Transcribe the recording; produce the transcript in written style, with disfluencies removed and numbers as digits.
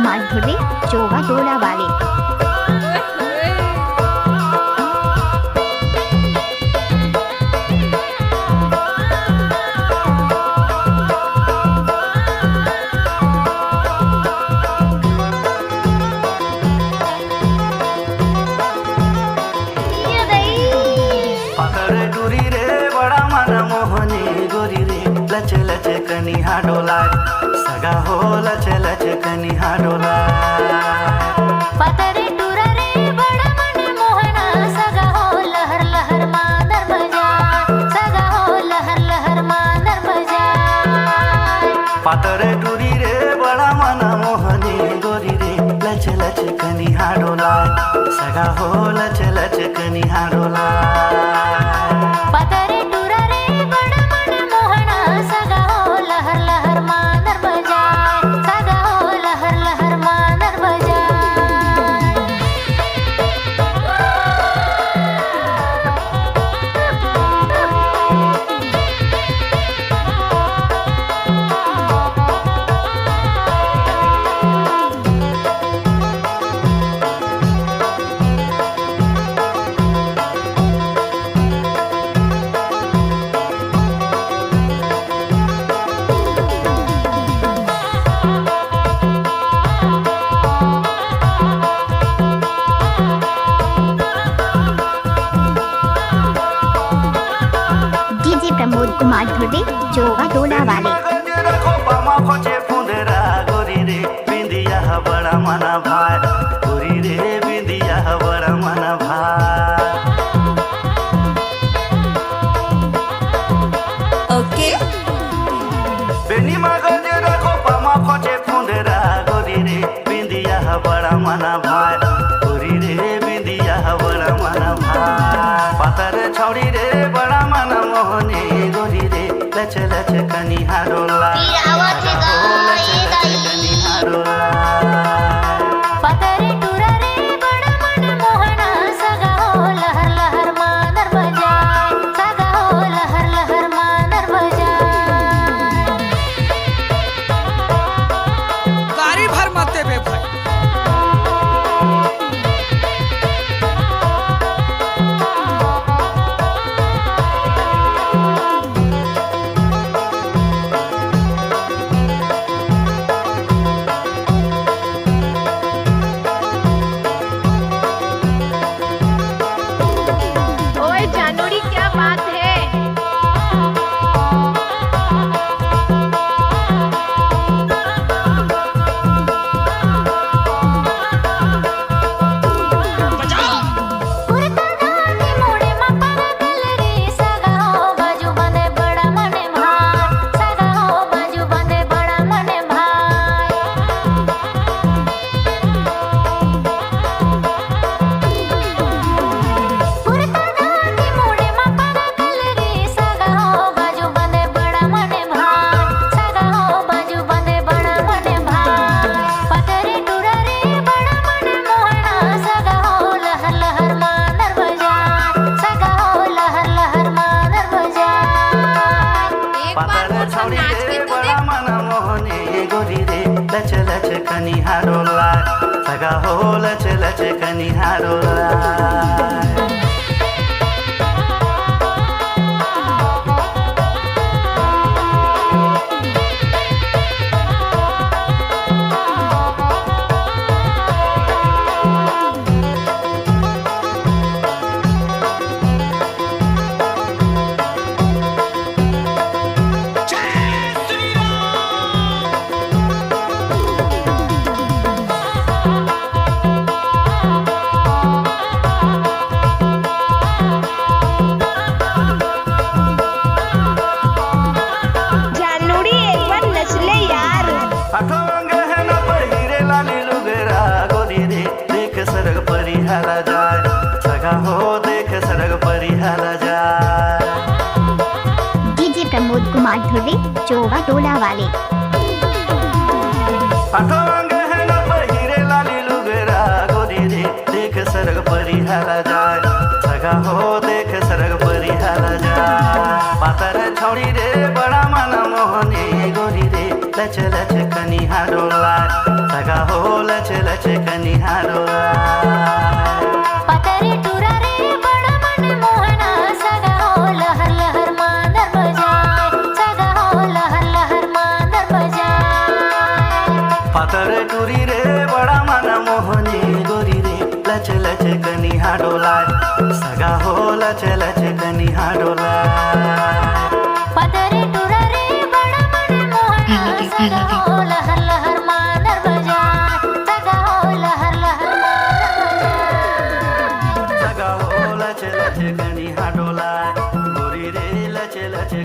कुमार धुर्वे चोगा डोला वाले। लच लच कनिहा डोला सगा हो लच लच कनिहा डोला पतरे टुरा रे बड़ा मन मोहना सगा हो लहर लहर मादर बजा सगा हो लहर लहर मादर बजा पातरे टूरी रे बड़ा मन मोहनी गोरी रे लच लच कनिहा डोला सगा हो लच लच कनिहा डोला पतरे टुरा रे बड़ा मन मोहना सगा हो लहर लहर मादर बजा सगा हो लहर लहर मादर बजा डीजे प्रमोद कुमार धुर्वे चोगा डोला वाले। गोरी रे बिंदिया बड़ा मना भाई गोरी रे बिंदिया बड़ा मना भाई ओके बेनी मगज रखो पामा खोचे फुंदरा गोरी रे बिंदिया बड़ा मना भाई गोरी रे बिंदिया बड़ा मना भाई पातर छौड़ी रे बड़ा मना मोहनी गोरी रे लच लच कनिहा डोला कनिहा डोला पतरे टुरा रे बड़ा मन मोहना सगा हो लहर लहर मादर बजा सगा हो लहर लहर मादर बजा गाड़ी भर मत देबे भाई। ओए जानूरी क्या बात है। पुरता दादी मोड़े मापा गल रे सगा हो बाजू बंदे बड़ा मने भाई सगा हो बाजू बंदे बड़ा मने भाई पुरता दादी मोड़े मापा गल रे सगा हो बाजू बंदे बड़ा मने भाई सगा हो बाजू बंदे बड़ा मने भाई पतरे टुरा रे बड़ा मन मोहना सगा हो लहर लहर मादर बजा सगा हो लहर लहर मादर बजा एक बार पातर और सब छौड़ी नाच रे के तो बड़ा देख। मना मोहनी गोरी रे लच लच कनिहा डोला सगा हो लच लच कनिहा डोला जानूरी एक बार नच ले यार। अठोंग है न पहिरे लाली लुगरा गोरी रे देख सरग परिहाला जाय सगा हो देख सरग परिहाला जाय डीजे प्रमोद कुमार धुर्वे चोगा डोला वाले। अठोंग है न पहिरे लाली लुगरा गोरी रे देख सरग परिहाला जाय सगा हो देख सरग परिहाला जाय पातर छौड़ी रे बड़ा मन मोहनी गोरी रे लच लच कनिहा डोला सगा हो लचे लचे कनिहा डोलाय पतरे टुरा रे बड़ा मन मोहना सगा हो लहर लहर मांदर बजाए सगा हो लहर लहर मांदर बजाए पातर टूरी रे बड़ा मन मोहनी गोरी रे लचे लचे कनिहा डोलाय सगा हो लचे लचे कनिहा डोलाय पतरे टुरा रे बड़ा मन मोहना सगा हो लहर लहर मांदर बजाए सगा हो लहर लहर मांदर बजाए सगा हो लचे लचे कनिहा डोलाय गोरी रे लचे लचे